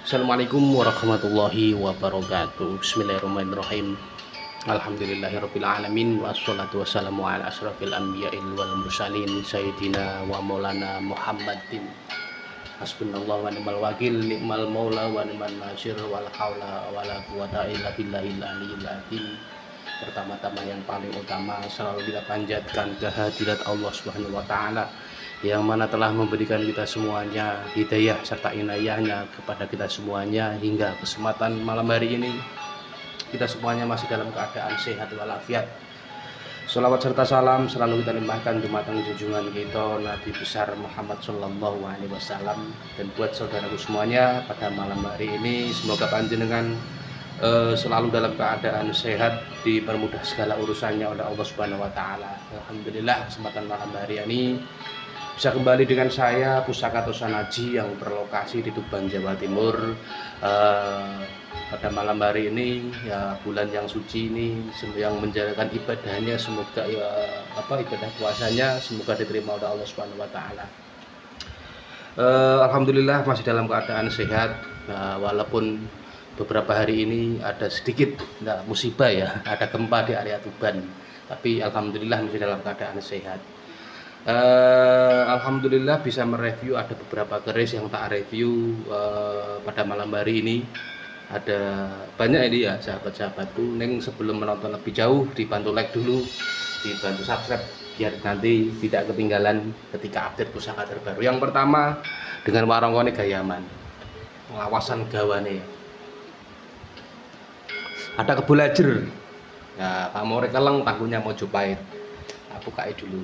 Assalamualaikum warahmatullahi wabarakatuh. Bismillahirrahmanirrahim. Alhamdulillahirabbil alamin wassalatu wassalamu ala asrofil anbiya'il wal mursalin sayyidina wa maulana Muhammadin. Hasbunallahu wa ni'mal wakil, ni'mal maula wa ni'mal nasir, wala haula wala quwata illa billahil aliyyil azim. Pertama-tama yang paling utama selalu kita panjatkan kehadirat Allah Subhanahu wa taala yang mana telah memberikan kita semuanya hidayah serta inayahnya kepada kita semuanya hingga kesempatan malam hari ini kita semuanya masih dalam keadaan sehat walafiat. Sholawat serta salam selalu kita limpahkan dumateng junjungan kita Nabi besar Muhammad Shallallahu Alaihi Wasallam. Dan buat saudaraku semuanya pada malam hari ini semoga panjenengan selalu dalam keadaan sehat, dipermudah segala urusannya oleh Allah Subhanahu Wa Taala. Alhamdulillah kesempatan malam hari ini bisa kembali dengan saya Pusaka Tosanaji yang berlokasi di Tuban, Jawa Timur. Pada malam hari ini ya bulan yang suci ini yang menjalankan ibadahnya semoga ibadah puasanya semoga diterima oleh Allah Subhanahu Wa Taala. Alhamdulillah masih dalam keadaan sehat, walaupun beberapa hari ini ada sedikit musibah ya, ada gempa di area Tuban, tapi alhamdulillah masih dalam keadaan sehat. Alhamdulillah bisa mereview ada beberapa keris yang tak review pada malam hari ini. Ada banyak ini ya sahabat-sahabatku. Neng sebelum menonton lebih jauh dibantu like dulu, dibantu subscribe biar nanti tidak ketinggalan ketika update pusaka terbaru. Yang pertama dengan warongkone gayaman, lawasan gawane. Ada kebulajer. Nah, pamore keleng tangguhnya Mojopahit. Aku bukain dulu.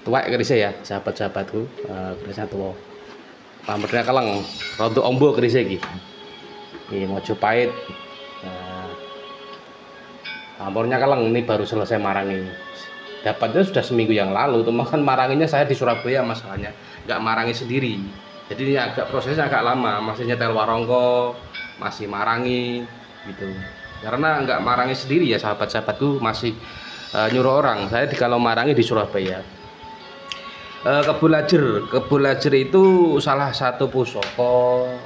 Tua kerisnya ya sahabat-sahabatku, kerisnya tua. Pamornya keleng, rontok ombo kerisnya iki. Ini Mojopahit. Nah, pamornya keleng ini baru selesai marangi. Dapatnya sudah seminggu yang lalu, cuma kan maranginya saya di Surabaya masalahnya, nggak marangi sendiri. Jadi ini prosesnya agak lama, masih nyetel warongko, masih marangi gitu. Karena nggak marangi sendiri ya sahabat-sahabatku, masih nyuruh orang. Saya kalau marangi di Surabaya. Kebulajer itu salah satu pusokone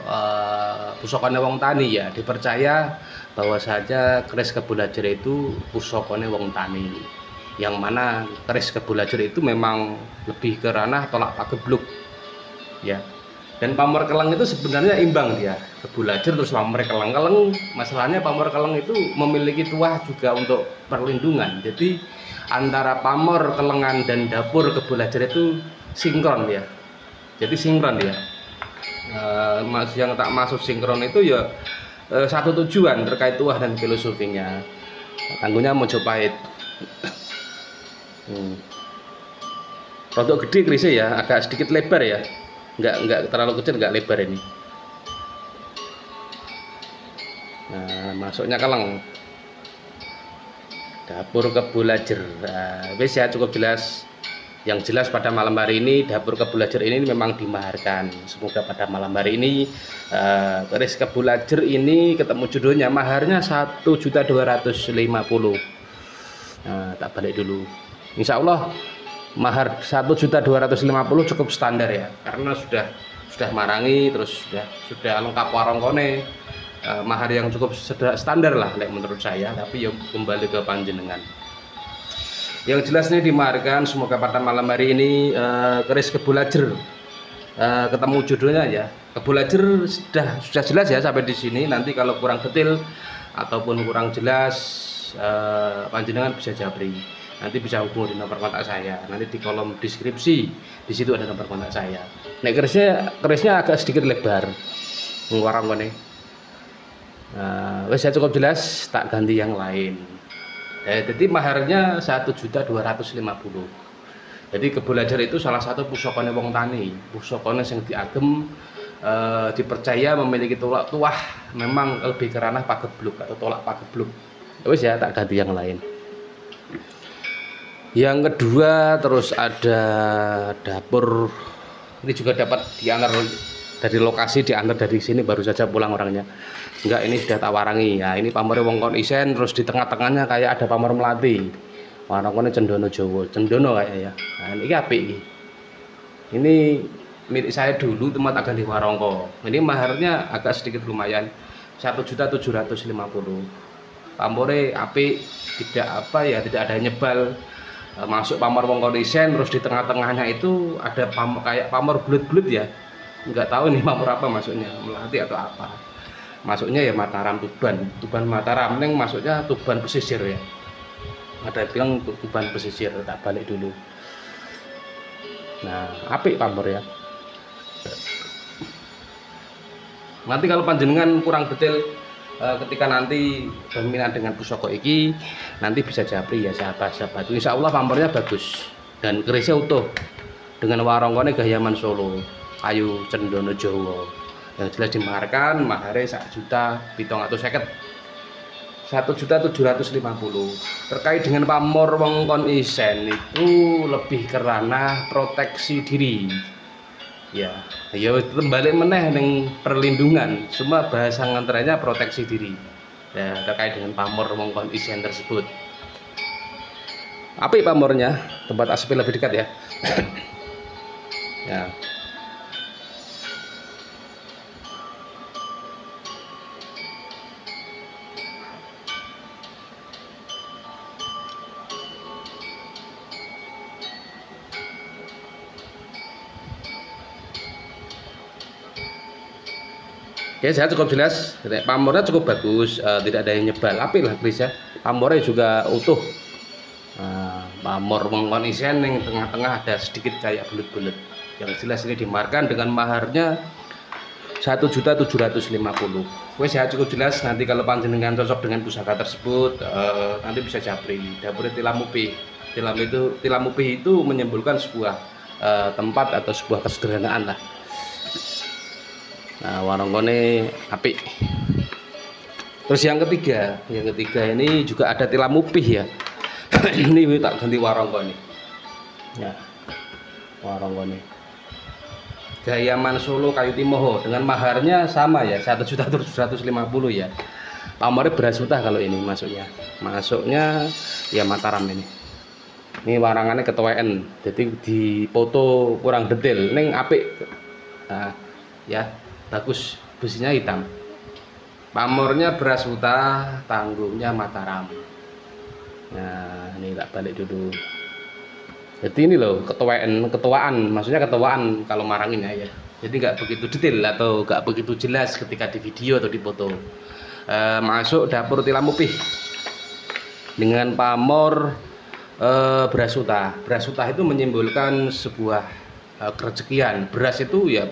wong tani ya. Dipercaya bahwa saja keris kebulajer itu pusokone wong tani. Yang mana keris kebulajer itu memang lebih ke ranah tolak pagebluk ya. Dan pamor keleng itu sebenarnya imbang dia. Kebulajer terus pamor keleng. Masalahnya pamor keleng itu memiliki tuah juga untuk perlindungan. Jadi antara pamor kelengan dan dapur kebulajer itu sinkron ya. Jadi sinkron ya. Yang tak masuk sinkron itu ya satu tujuan terkait tuah dan filosofinya. Tangguhnya Mojopahit. Rodok gede kerisnya ya, agak sedikit lebar ya. Enggak terlalu kecil, enggak lebar ini. Nah, masuknya keleng. Dapur kebulajer. Nah, wis ya cukup jelas. Yang jelas pada malam hari ini dapur kebulajer ini memang dimaharkan. Semoga pada malam hari ini keris kebulajer ini ketemu jodohnya, maharnya 1.250.000. Nah, tak balik dulu. Insya Allah mahar 1.250.000 cukup standar ya, karena sudah marangi, terus sudah lengkap warongkone. Mahar yang cukup standar lah menurut saya, tapi ya kembali ke panjenengan. Yang jelas ini dimaharkan, semoga pada malam hari ini keris kebulajer ketemu jodohnya ya. Kebulajer sudah jelas ya sampai di sini. Nanti kalau kurang detail ataupun kurang jelas panjenengan bisa japri. Nanti bisa hubungi di nomor kontak saya. Nanti di kolom deskripsi di situ ada nomor kontak saya. Nah, kerisnya agak sedikit lebar. Warongkone. Wes saya cukup jelas, tak ganti yang lain. Jadi maharnya 1.250.000. Jadi kebulajer itu salah satu pusokone wong tani, pusokone yang diagem, dipercaya memiliki tuah memang lebih ke ranah pagebluk atau tolak pagebluk. Wes ya tak ganti yang lain. Yang kedua terus ada dapur, ini juga dapat diantar dari lokasi, diantar dari sini, baru saja pulang orangnya. Enggak, ini sudah tak warangi ya. Ini pamor wongkon isen, terus di tengah-tengahnya kayak ada pamor melati. Warongkone cendono Jawa, cendono kayak ya. Nah, ini apik iki. Ini milik saya dulu tempat agak di Warongko. Ini maharnya agak sedikit lumayan, 1.750.000. Pamore apik, tidak apa ya, tidak ada nyebal. Masuk pamor wong kondisen, terus di tengah-tengahnya itu ada kayak pamor bulat-bulat ya. Nggak tahu nih pamor apa masuknya, melati atau apa. Masuknya ya Mataram Tuban Mataram, neng masuknya Tuban pesisir ya. Ada bilang Tuban pesisir, tak balik dulu. Nah, apik pamor ya. Nanti kalau panjenengan kurang detail ketika nanti berminat dengan pusaka iki, nanti bisa japri ya sahabat-sahabat. Insya Allah pamornya bagus dan kerisnya utuh dengan warongkone Gayaman Solo, kayu cendono Jawa. Yang jelas dimaharkan mahare 1.750.000. 1.750.000. Terkait dengan pamor wong kon isen itu lebih karena proteksi diri. Ya balik meneh ning perlindungan. Semua bahasa nganteranya proteksi diri. Ya, terkait dengan pamor wong kon isen tersebut. Apik pamornya, tempat aspi lebih dekat ya. Ya. Oke, saya cukup jelas. Pamornya cukup bagus, tidak ada yang nyebal. Apik lah Chris ya. Pamornya juga utuh. Pamor wong isen yang tengah-tengah ada sedikit kayak bulat-bulat. Yang jelas ini dimaharkan dengan maharnya 1.750.000. Wes saya cukup jelas. Nanti kalau panjenengan cocok dengan pusaka tersebut, nanti bisa japri. Dapur Tilamupih. Tilamupih itu menyimbolkan sebuah tempat atau sebuah kesederhanaan lah. Nah, warongkone apik. Terus yang ketiga ini juga ada Tilamupih ya. Ini tak ganti warongkone. Ya. Warongkone Gayaman Solo Kayu Timoho dengan maharnya sama ya, 1.750.000 ya. Pamornya beras utah kalau ini masuknya. Masuknya ya Mataram ini. Ini warangannya ketuaan. Jadi di foto kurang detail. Neng apik. Nah, ya. Bagus, besinya hitam. Pamornya beras utah, tanggungnya Mataram. Nah, ini tak balik dulu. Jadi ini loh ketuaan, maksudnya ketuaan kalau marangin ya. Jadi nggak begitu detail atau nggak begitu jelas ketika di video atau di foto. Masuk dapur Tilamupih dengan pamor beras utah. Beras utah itu menyimbolkan sebuah kerezekian. Beras itu ya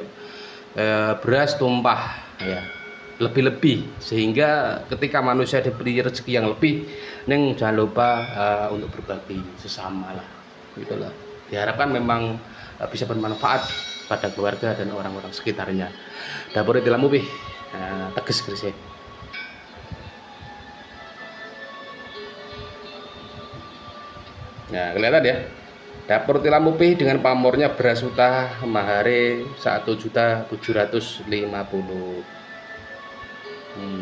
beras tumpah ya, lebih-lebih, sehingga ketika manusia diberi rezeki yang lebih, neng jangan lupa untuk berbagi sesama lah, gitulah. Diharapkan memang bisa bermanfaat pada keluarga dan orang-orang sekitarnya. Dapur Tilamupih, tegas Gresik. Nah, kelihatan ya. Dapur Tilamupih dengan pamornya beras utah, mahare 1.750.000.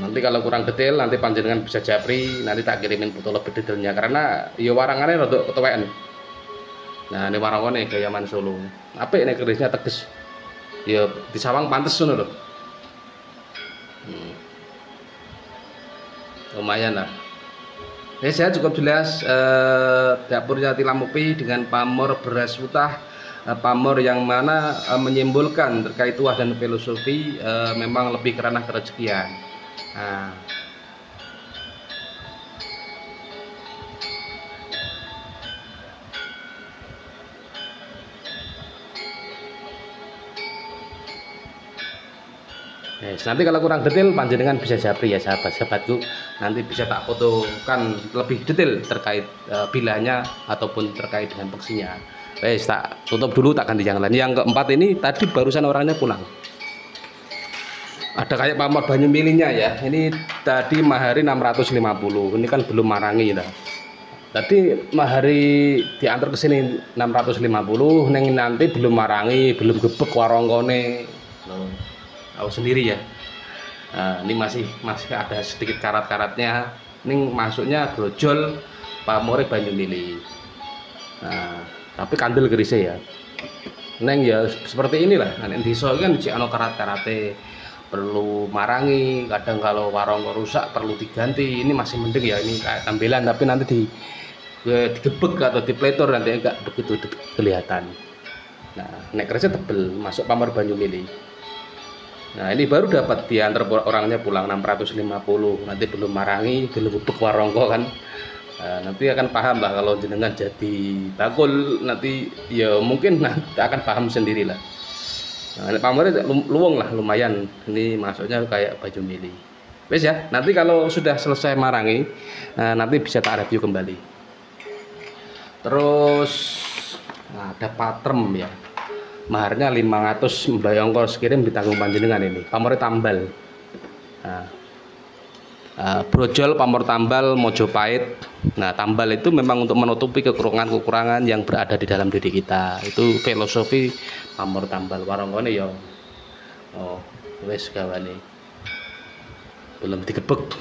Nanti kalau kurang detail nanti panjenengan bisa japri, nanti tak kirimin foto lebih detailnya karena ya warangannya rada ketuaan. Nah, ini warangane Gayaman Solo. Apik nek kerisnya teges. Ya di sawang pantes ngono lho. Lumayan lah. Ini saya cukup jelas. Dapurnya Tilamupih dengan pamor beras utah, pamor yang mana menyimbolkan terkait tuah dan filosofi, memang lebih karena kerezekian. Nah, yes, nanti kalau kurang detail panjenengan bisa japri ya sahabat-sahabatku, nanti bisa tak fotokan lebih detail terkait bilahnya ataupun terkait dengan peksinya. Wes tak tutup dulu, tak ganti yang lain. Yang keempat ini tadi barusan orangnya pulang. Ada kayak pamor banyu milihnya ya. Ini tadi mahari 650. Ini kan belum marangi ya. Tadi mahari diantar ke sini 650, neng nanti belum marangi, belum gebek warongkone. Tahu sendiri ya. Nah, ini masih ada sedikit karat-karatnya. Ini masuknya brojol pamore banyu mili. Nah, tapi kandel kerise ya. neng ya seperti inilah. Nek desa kan cek ana karate perlu marangi, kadang kalau warung rusak perlu diganti. Ini masih mending ya, ini kayak tampilan, tapi nanti digebek atau dipletor nanti enggak begitu kelihatan. Nah, nek kerja tebel masuk Pamor Banyumili. Nah, ini baru dapat diantar orangnya pulang 650, nanti belum marangi, belum gebek warongko kan. Nah, nanti akan paham lah kalau jenengan jadi bakul, nanti ya mungkin nanti akan paham sendirilah. Nah, pamornya luwung lah lumayan, ini masuknya kayak baju mili. Wes ya, nanti kalau sudah selesai marangi, nanti bisa tak review kembali. Terus ada patrem ya, maharnya 500, mbak ongkos kirim ditanggung panjenengan. Ini pamornya tambal. Brojol pamor tambal Mojopahit. Nah, tambal itu memang untuk menutupi kekurangan-kekurangan yang berada di dalam diri kita. Itu filosofi pamor tambal. Warongkone ya wes gawane belum digebek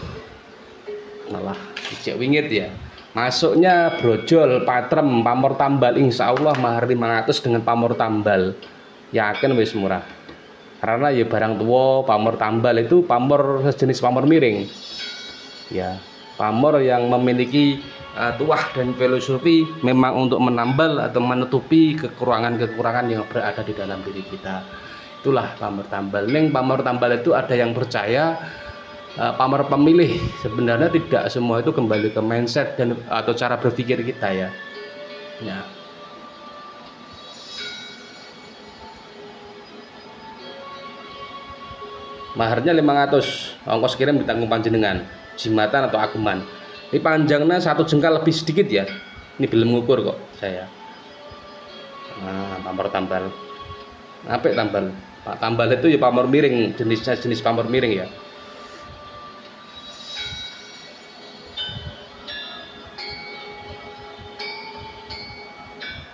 malah dicek wingit ya. Masuknya brojol patrem pamor tambal, insya Allah mahar 500 dengan pamor tambal, yakin wis murah. Karena ya barang tua pamor tambal itu pamor sejenis pamor miring ya, pamor yang memiliki tuah dan filosofi memang untuk menambal atau menutupi kekurangan-kekurangan yang berada di dalam diri kita. Itulah pamor tambal. Neng pamor tambal itu ada yang percaya pamor pemilih. Sebenarnya tidak semua itu kembali ke mindset dan atau cara berpikir kita ya. Ya. Maharnya 500, ongkos kirim ditanggung panjenengan, jimatan atau ageman. Ini panjangnya 1 jengkal lebih sedikit ya. Ini belum ngukur kok saya. Nah, pamor tambal. Apa tambal? Pak tambal itu ya pamor miring, jenis pamor miring ya.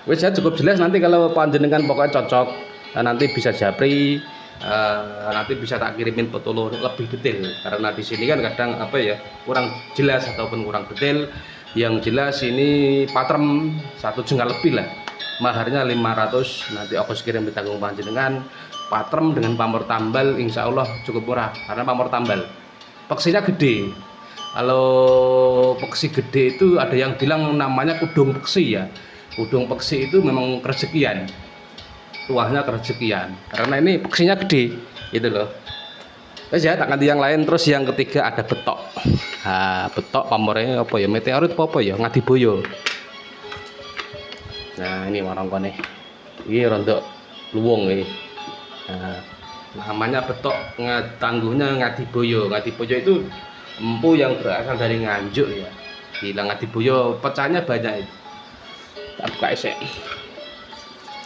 Wes ya cukup jelas, nanti kalau panjenengan pokoknya cocok, nanti bisa japri, nanti bisa tak kirimin foto lebih detail, karena di sini kan kadang apa ya kurang jelas ataupun kurang detail. Yang jelas ini patrem 1 jengkal lebih lah, maharnya 500, nanti ongkos kirim ditanggung panjenengan. Patrem dengan pamor tambal insya Allah cukup murah, karena pamor tambal peksinya gede. Kalau peksi gede itu ada yang bilang namanya kudung peksi ya. Kudung peksi itu memang kerezekian, tuahnya kerezekian, karena ini peksinya gede gitu loh. Terus ya tak ganti yang lain. Terus yang ketiga ada betok. Nah, betok pamornya apa ya, meteorit apa ya, ngadiboyo. Nah, ini warongkone ini rontok luwung ini. Nah, namanya betok, tangguhnya ngadiboyo. Ngadiboyo itu empu yang berasal dari Nganjuk ya. Bilang ngadiboyo pecahnya banyak itu. Tak buka esek.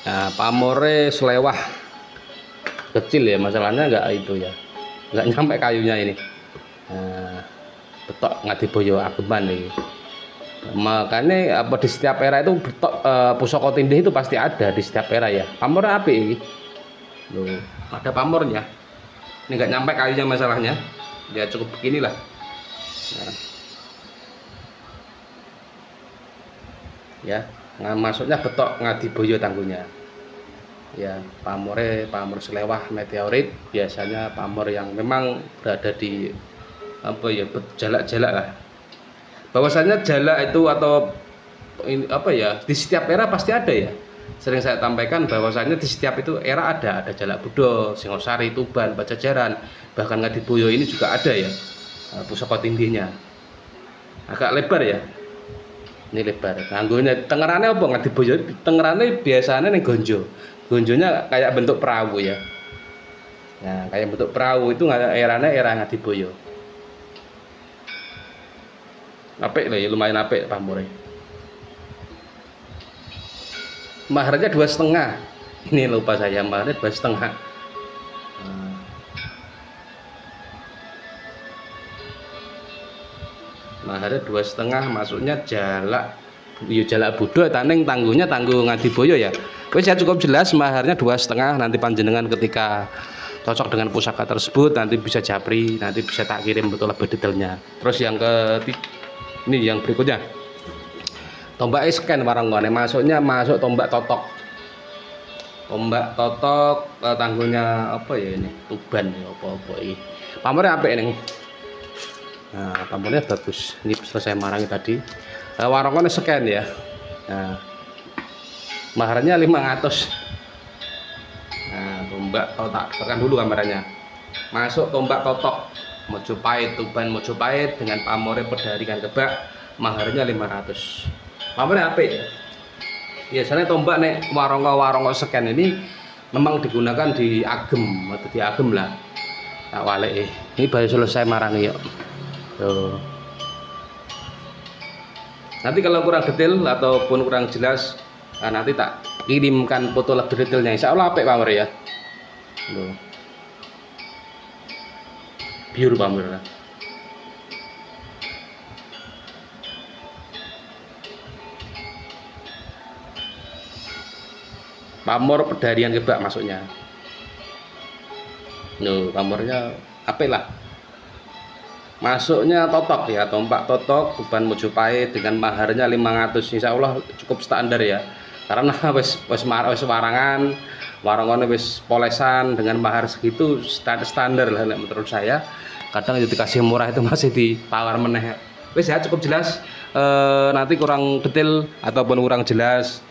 Nah, pamore selewah kecil ya, masalahnya enggak itu ya, enggak nyampe kayunya ini. Nah, betok ngadiboyo ageman ini. Makanya apa di setiap era itu betok pusaka tindih itu pasti ada di setiap era ya. Pamor apik iki. Loh, ada pamornya. Ini enggak nyampe kayunya masalahnya. Ya cukup beginilah. Nah. Ya. Nah, masuknya betok ngadiboyo tangguhnya ya. Pamor selewah meteorit, biasanya pamor yang memang berada di apa ya, jalak-jalak lah. Bahwasanya jalak itu atau ini, apa ya, di setiap era pasti ada ya. Sering saya sampaikan bahwasanya di setiap itu era ada jalak Budo, Singosari, Tuban, Pajajaran, bahkan ngadiboyo ini juga ada ya. Pusaka tindihnya agak lebar ya. Ini lebar. Nganggonya tengerane apa ngadiboyo? Tengerane biasanya nih gonjo. Gonjonya kayak bentuk perahu ya. Nah, kayak bentuk perahu itu eranya era ngadiboyo. Apik lah ya, lumayan apik pamore. Maharnya 2,5. Ini lupa saya, maharnya 2,5. Maharnya 2,5, masuknya jalak Budo, taneng tangguhnya tangguh ngadiboyo ya. Wes ya cukup jelas, maharnya 2,5. Nanti panjenengan ketika cocok dengan pusaka tersebut nanti bisa japri, nanti bisa tak kirim betul lebih detailnya. Terus yang ini yang berikutnya tombak scan warongkone, masuk tombak totok. Tombak totok, tanggulnya apa ya ini? Tuban ya apa-apa ini. Pamornya apik ning. Nah, pamornya bagus. Ini selesai marangi tadi. Warungnya scan ya. Nah, maharnya 500. Nah, tombak totok, tekan dulu kameranya. Masuk tombak totok Mojopahit, Tuban Mojopahit dengan pamore Pedaringan Kebak, maharnya 500. Pamornya apik ya. Biasanya tombak nek warung-warung scan ini memang digunakan di Agem atau di Agem lah. Nah, wale ini baru selesai marangi yuk. Tuh. Nanti kalau kurang detail ataupun kurang jelas, nanti tak kirimkan foto lebih detailnya. Insya Allah apik pamor ya. Tuh. Biur pamor. Pamor Pedaringan Kebak masuknya. Loh, pamornya apik lah. Masuknya totok ya, tombak totok Tuban Mojopahit dengan maharnya 500. Insya Allah cukup standar ya. Karena wis warangan, warungane wis polesan dengan mahar segitu standar lah menurut saya. Kadang itu dikasih murah itu masih ditawar meneh. Wis ya cukup jelas. Nanti kurang detail ataupun kurang jelas,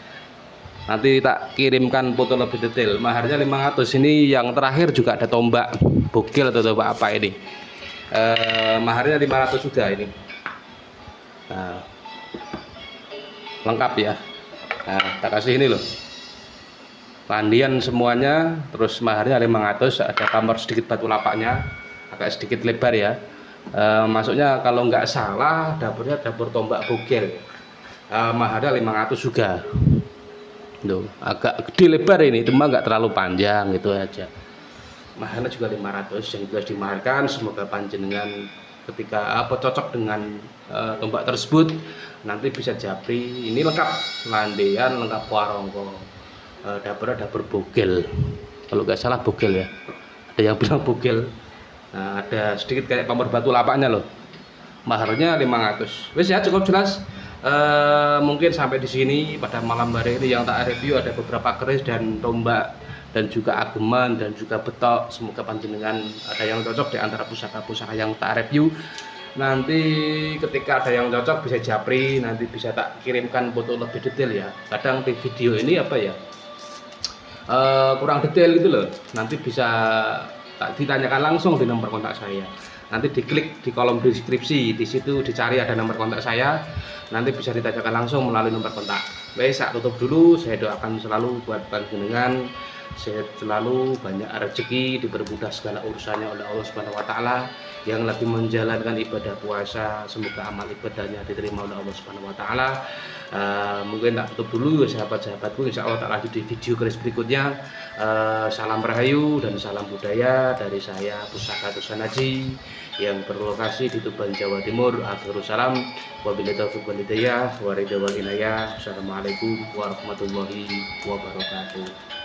nanti tak kirimkan foto lebih detail. Maharnya 500. Ini yang terakhir juga ada tombak bogel atau tombak apa ini. Maharnya 500 juga ini. Nah, lengkap ya. Nah, tak kasih ini loh. Pandian semuanya, terus maharnya 500. Ada kamar sedikit batu lapaknya, agak sedikit lebar ya. Masuknya kalau nggak salah dapurnya dapur tombak bogel. Maharnya 500 juga. Loh, agak gede lebar ini, cuma nggak terlalu panjang gitu aja. Maharnya juga 500 yang sudah dimaharkan. Semoga panjenengan ketika cocok dengan tombak tersebut nanti bisa japri. Ini lengkap landean, lengkap warongko, dapurnya dapur bogel. Kalau nggak salah bogel ya, ada yang bilang bogel. Nah, ada sedikit kayak pamor batu lapaknya loh. Maharnya 500. Wes ya cukup jelas. Mungkin sampai di sini pada malam hari ini yang tak review. Ada beberapa keris dan tombak dan juga ageman dan juga betok. Semoga panjenengan ada yang cocok di antara pusaka-pusaka yang tak review. Nanti ketika ada yang cocok bisa japri, nanti bisa tak kirimkan foto lebih detail ya. Kadang di video ini apa ya, kurang detail gitu loh. Nanti bisa tak ditanyakan langsung di nomor kontak saya. Nanti diklik di kolom deskripsi, di situ dicari ada nomor kontak saya. Nanti bisa ditanyakan langsung melalui nomor kontak. Baik, saya tutup dulu. Saya doakan selalu buat panjenengan sehat selalu, banyak rezeki, dipermudah segala urusannya oleh Allah Subhanahu wa taala. Yang lagi menjalankan ibadah puasa, semoga amal ibadahnya diterima oleh Allah Subhanahu wa taala. Mungkin tak tutup dulu ya sahabat-sahabatku. Insya Allah tak lanjut di video keris berikutnya. Salam rahayu dan salam budaya dari saya, Pusaka Tusanaji, yang berlokasi di Tuban, Jawa Timur. Akhirul salam, wabillahi taufiq wal hidayah, wa ridha wal inayah. Assalamualaikum warahmatullahi wabarakatuh.